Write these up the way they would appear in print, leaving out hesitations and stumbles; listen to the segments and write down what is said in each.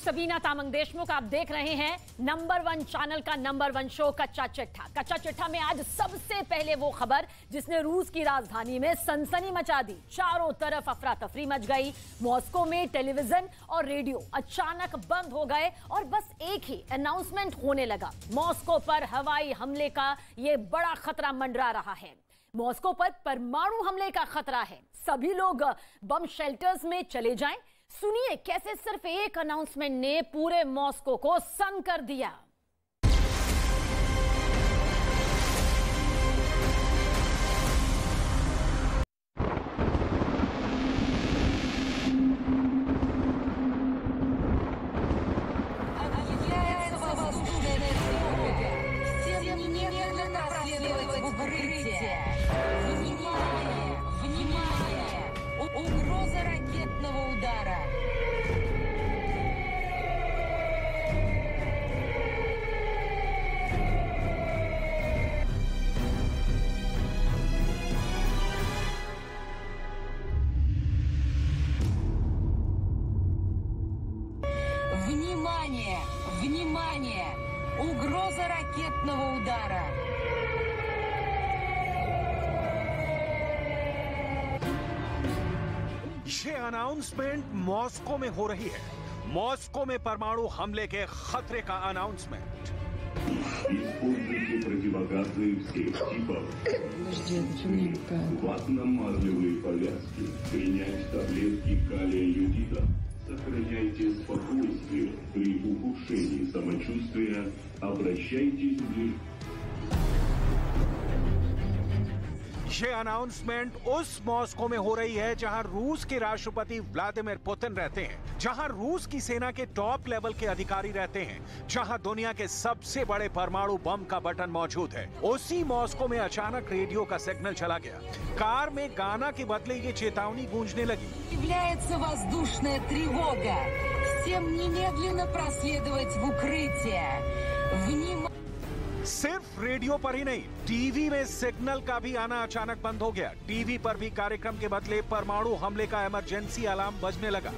सबीना तामंग देशमुख। आप देख रहे हैं नंबर 1 चैनल का नंबर 1 शो कच्चा चिट्ठा। कच्चा चिट्ठा में आज सबसे पहले वो खबर जिसने रूस की राजधानी में सनसनी मचा दी। चारों तरफ अफरा तफरी मच गई। मॉस्को में टेलीविजन और रेडियो अचानक बंद हो गए और बस एक ही अनाउंसमेंट होने लगा। मॉस्को पर हवाई हमले का ये बड़ा खतरा मंडरा रहा है। मॉस्को पर परमाणु हमले का खतरा है। सभी लोग बम शेल्टर्स में चले जाएं। सुनिए कैसे सिर्फ एक अनाउंसमेंट ने पूरे मॉस्को को सन कर दिया। Внимание! Внимание! Угроза ракетного удара! ये अनाउंसमेंट मॉस्को में हो रही है। मॉस्को में परमाणु हमले के खतरे का अनाउंसमेंट। Используйте противогазы всех типов. Ватно-марлевые повязки. Принять таблетки калия юдида. Сохраняйте спокойствие. При ухудшении самочувствия обращайтесь в ये अनाउंसमेंट उस मॉस्को में हो रही है जहां रूस के राष्ट्रपति व्लादिमीर पुतिन रहते हैं, जहां रूस की सेना के टॉप लेवल के अधिकारी रहते हैं, जहां दुनिया के सबसे बड़े परमाणु बम का बटन मौजूद है। उसी मॉस्को में अचानक रेडियो का सिग्नल चला गया। कार में गाना के बदले ये चेतावनी गूंजने लगी। Является воздушная тревога. Всем немедленно проследовать в укрытие. Внимание! सिर्फ रेडियो पर ही नहीं, टीवी में सिग्नल का भी आना अचानक बंद हो गया। टीवी पर भी कार्यक्रम के बदले परमाणु हमले का इमरजेंसी अलार्म बजने लगा।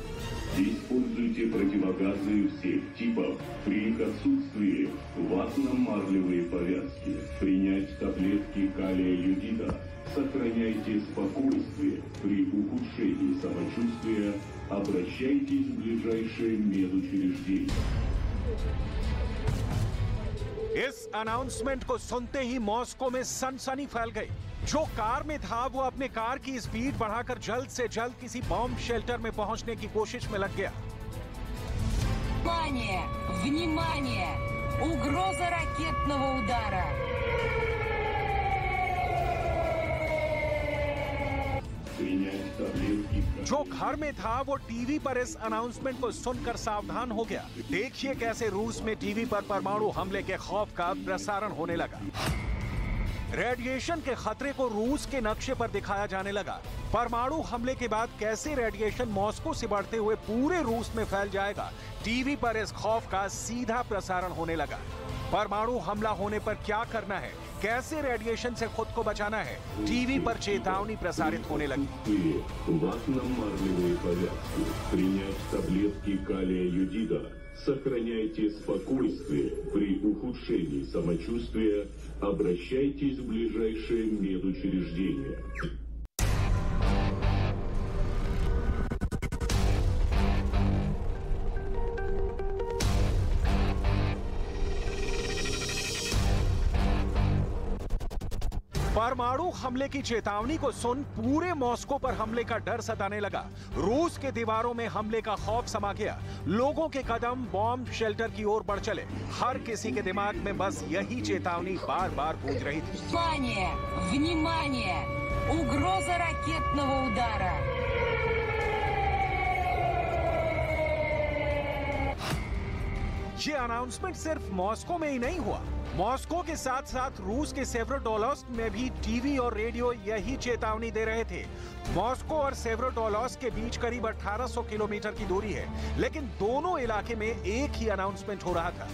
Используйте противогазы всех типов. При их отсутствии ватно-марлевые повязки. Принять таблетки калия юдида. Сохраняйте спокойствие. При ухудшении самочувствия обращайтесь в ближайшее медучреждение. इस अनाउंसमेंट को सुनते ही मॉस्को में सनसनी फैल गई। जो कार में था वो अपने कार की स्पीड बढ़ाकर जल्द से जल्द किसी बॉम्ब शेल्टर में पहुंचने की कोशिश में लग गया। Внимание! Внимание! Угроза ракетного удара! Принять таблетки. जो घर में था वो टीवी पर इस अनाउंसमेंट को सुनकर सावधान हो गया। देखिए कैसे रूस में टीवी पर परमाणु हमले के खौफ का प्रसारण होने लगा। रेडिएशन के खतरे को रूस के नक्शे पर दिखाया जाने लगा। परमाणु हमले के बाद कैसे रेडिएशन मॉस्को से बढ़ते हुए पूरे रूस में फैल जाएगा, टीवी पर इस खौफ का सीधा प्रसारण होने लगा। परमाणु हमला होने पर क्या करना है, कैसे रेडिएशन से खुद को बचाना है, टीवी पर चेतावनी प्रसारित होने लगी। Ватно-марлевые повязки. Принять таблетки калия юдида. Сохраняйте спокойствие. При ухудшении самочувствия обращайтесь в ближайшее медучреждение. परमाणु हमले की चेतावनी को सुन पूरे मॉस्को पर हमले का डर सताने लगा। रूस के दीवारों में हमले का खौफ समा गया। लोगों के कदम बॉम्ब शेल्टर की ओर बढ़ चले। हर किसी के दिमाग में बस यही चेतावनी बार बार गूंज रही थी। Внимание! Внимание! Угроза ракетного удара! ये अनाउंसमेंट सिर्फ मॉस्को में ही नहीं हुआ, मॉस्को के साथ साथ रूस के सेवरोडोलोस्क में भी टीवी और रेडियो यही चेतावनी दे रहे थे। मॉस्को और सेवरोडोलोस्क के बीच करीब 1800 किलोमीटर की दूरी है, लेकिन दोनों इलाके में एक ही अनाउंसमेंट हो रहा था।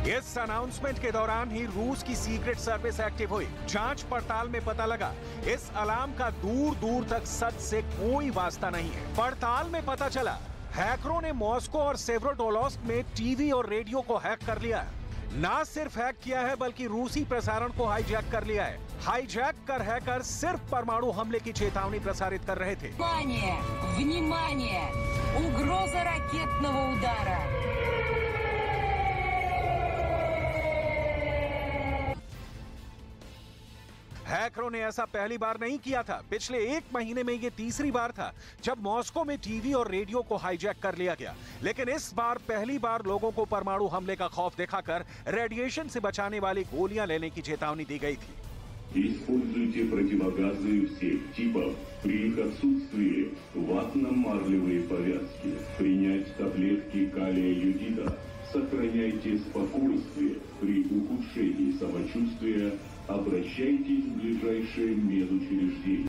इस अनाउंसमेंट के दौरान ही रूस की सीक्रेट सर्विस एक्टिव हुई। जांच पड़ताल में पता लगा इस अलार्म का दूर दूर तक सच से कोई वास्ता नहीं है। पड़ताल में पता चला हैकरों ने मॉस्को और सेवरोडोलोस्क में टीवी और रेडियो को हैक कर लिया है। ना सिर्फ हैक किया है बल्कि रूसी प्रसारण को हाईजैक कर लिया है। हाईजैक कर हैकर सिर्फ परमाणु हमले की चेतावनी प्रसारित कर रहे थे। Внимание! Внимание! Угроза ракетного удара! हैकरों ने ऐसा पहली बार नहीं किया था। पिछले 1 महीने में ये तीसरी बार था जब मॉस्को में टीवी और रेडियो को हाईजैक कर लिया गया। लेकिन इस बार पहली बार लोगों को परमाणु हमले का खौफ दिखाकर रेडिएशन से बचाने वाली गोलियां लेने की चेतावनी दी गई थी। Используйте противогазы всех типов. При их отсутствии ватно-марлевые повязки. Принять таблетки калия йодида. Сохраняйте спокойствие. При ухудшении самочувствия обращайтесь в ближайшее медучреждение.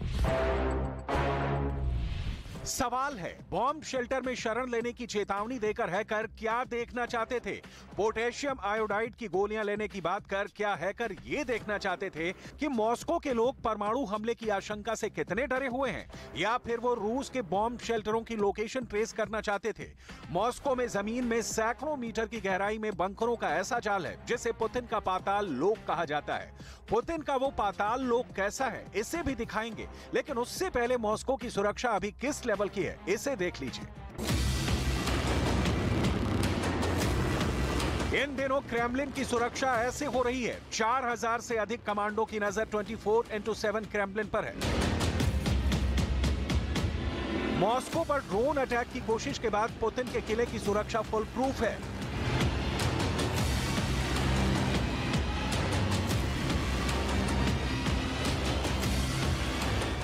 सवाल है, बॉम्ब शेल्टर में शरण लेने की चेतावनी देकर हैकर क्या देखना चाहते थे? पोटेशियम आयोडाइड की गोलियां लेने की बात कर क्या हैकर ये देखना चाहते थे कि मॉस्को के लोग परमाणु हमले की आशंका से कितने डरे हुए हैं, या फिर वो रूस के बॉम्ब शेल्टरों की लोकेशन ट्रेस करना चाहते थे? मॉस्को में जमीन में सैकड़ों मीटर की गहराई में बंकरों का ऐसा जाल है जिसे पुतिन का पाताल लोक कहा जाता है। पुतिन का वो पाताल लोक कैसा है इसे भी दिखाएंगे, लेकिन उससे पहले मॉस्को की सुरक्षा अभी किस लेवल की है इसे देख लीजिए। इन दिनों क्रेमलिन की सुरक्षा ऐसे हो रही है, 4000 से अधिक कमांडो की नजर 24/7 क्रेमलिन पर है। मॉस्को पर ड्रोन अटैक की कोशिश के बाद पुतिन के किले की सुरक्षा फुल प्रूफ है।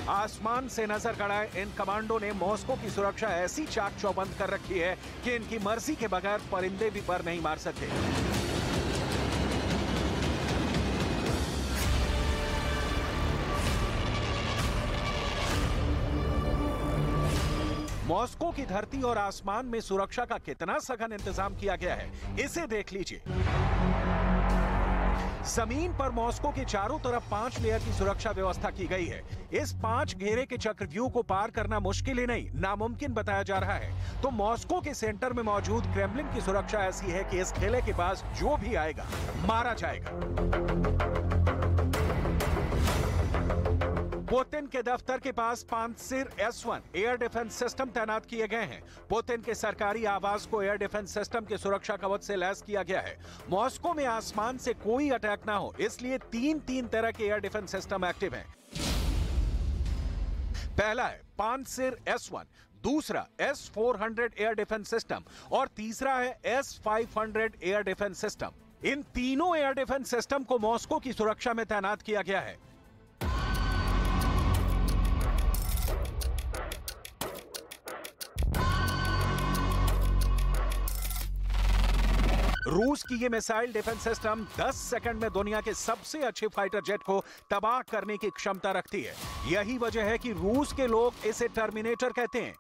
आसमान से नजर गड़ाए इन कमांडो ने मॉस्को की सुरक्षा ऐसी चाक चौबंद कर रखी है कि इनकी मर्जी के बगैर परिंदे भी पर नहीं मार सकते। मॉस्को की धरती और आसमान में सुरक्षा का कितना सघन इंतजाम किया गया है इसे देख लीजिए। जमीन पर मॉस्को के चारों तरफ 5 लेयर की सुरक्षा व्यवस्था की गई है। इस 5 घेरे के चक्रव्यूह को पार करना मुश्किल ही नहीं, नामुमकिन बताया जा रहा है। तो मॉस्को के सेंटर में मौजूद क्रेमलिन की सुरक्षा ऐसी है कि इस किले के पास जो भी आएगा मारा जाएगा। पुतिन के दफ्तर के पास पांत्सिर S1 एयर डिफेंस सिस्टम तैनात किए गए हैं। पुतिन के सरकारी आवास को एयर डिफेंस सिस्टम के सुरक्षा कवच से लैस किया गया है। मॉस्को में आसमान से कोई अटैक ना हो इसलिए 3 तरह के एयर डिफेंस सिस्टम एक्टिव हैं। पहला है पांत्सिर S1, दूसरा S400 एयर डिफेंस सिस्टम और तीसरा है S500 एयर डिफेंस सिस्टम। इन तीनों एयर डिफेंस सिस्टम को मॉस्को की सुरक्षा में तैनात किया गया है। रूस की ये मिसाइल डिफेंस सिस्टम 10 सेकंड में दुनिया के सबसे अच्छे फाइटर जेट को तबाह करने की क्षमता रखती है। यही वजह है कि रूस के लोग इसे टर्मिनेटर कहते हैं।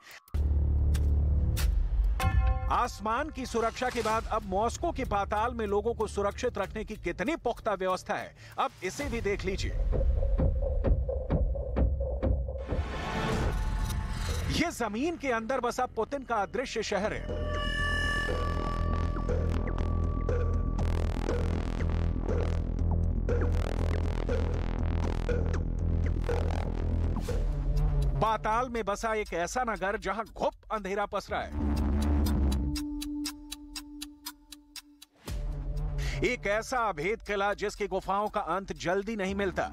आसमान की सुरक्षा के बाद अब मॉस्को के पाताल में लोगों को सुरक्षित रखने की कितनी पुख्ता व्यवस्था है, अब इसे भी देख लीजिए। यह जमीन के अंदर बसा पुतिन का अदृश्य शहर है। पाताल में बसा एक ऐसा नगर जहां घुप अंधेरा पसरा है, एक ऐसा अभेद किला जिसकी गुफाओं का अंत जल्दी नहीं मिलता।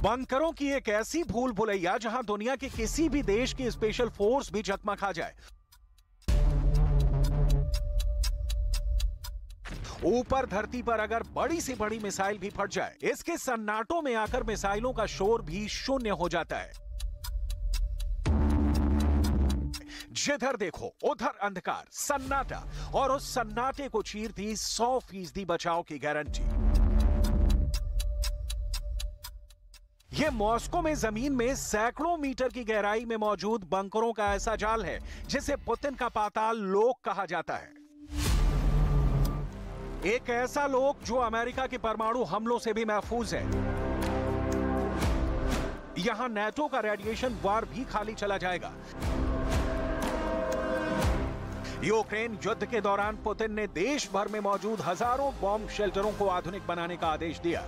बंकरों की एक ऐसी भूल भुलैया जहां दुनिया के किसी भी देश की स्पेशल फोर्स भी चकमा खा जाए। ऊपर धरती पर अगर बड़ी से बड़ी मिसाइल भी फट जाए, इसके सन्नाटों में आकर मिसाइलों का शोर भी शून्य हो जाता है। जिधर देखो उधर अंधकार, सन्नाटा, और उस सन्नाटे को चीरती 100% बचाव की गारंटी। यह मॉस्को में जमीन में सैकड़ों मीटर की गहराई में मौजूद बंकरों का ऐसा जाल है जिसे पुतिन का पाताल लोक कहा जाता है। एक ऐसा लोक जो अमेरिका के परमाणु हमलों से भी महफूज है। यहां नेटो का रेडिएशन वार भी खाली चला जाएगा। यूक्रेन युद्ध के दौरान पुतिन ने देश भर में मौजूद हजारों बॉम्ब शेल्टरों को आधुनिक बनाने का आदेश दिया।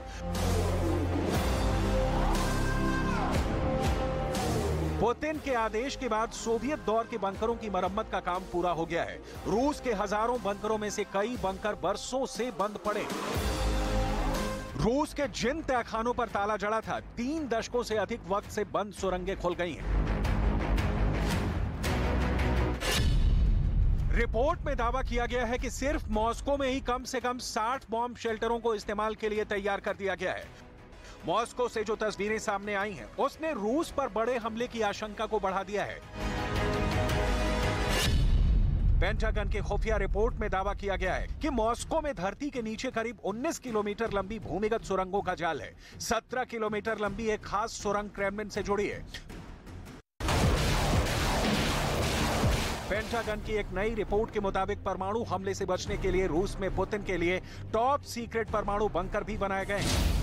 पुतिन के आदेश के बाद सोवियत दौर के बंकरों की मरम्मत का काम पूरा हो गया है। रूस के हजारों बंकरों में से कई बंकर बरसों से बंद पड़े। रूस के जिन तहखानों पर ताला जड़ा था, 3 दशकों से अधिक वक्त से बंद सुरंगें खुल गई हैं। रिपोर्ट में दावा किया गया है कि सिर्फ मॉस्को में ही कम से कम 60 बॉम्ब शेल्टरों को इस्तेमाल के लिए तैयार कर दिया गया है। मॉस्को से जो तस्वीरें सामने आई हैं, उसने रूस पर बड़े हमले की आशंका को बढ़ा दिया है। पेंटागन की खुफिया रिपोर्ट में दावा किया गया है कि मॉस्को में धरती के नीचे करीब 19 किलोमीटर लंबी भूमिगत सुरंगों का जाल है। 17 किलोमीटर लंबी एक खास सुरंग क्रेमलिन से जुड़ी है। पेंटागन की एक नई रिपोर्ट के मुताबिक परमाणु हमले से बचने के लिए रूस में पुतिन के लिए टॉप सीक्रेट परमाणु बंकर भी बनाए गए हैं।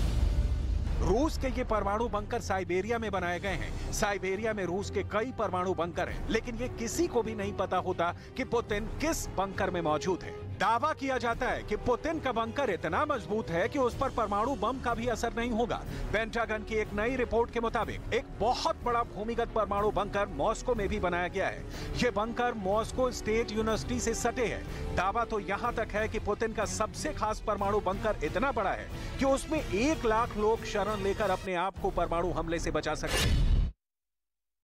रूस के ये परमाणु बंकर साइबेरिया में बनाए गए हैं। साइबेरिया में रूस के कई परमाणु बंकर हैं, लेकिन ये किसी को भी नहीं पता होता कि पुतिन किस बंकर में मौजूद है। दावा किया जाता है कि पुतिन का बंकर इतना मजबूत है कि उस पर परमाणु बम का भी असर नहीं होगा। पेंटागन की एक नई रिपोर्ट के मुताबिक एक बहुत बड़ा भूमिगत परमाणु बंकर मॉस्को में भी बनाया गया है। ये बंकर मॉस्को स्टेट यूनिवर्सिटी से सटे है। दावा तो यहां तक है कि पुतिन का सबसे खास परमाणु बंकर इतना बड़ा है कि उसमें 1 लाख लोग शरण लेकर अपने आप को परमाणु हमले से बचा सकते हैं।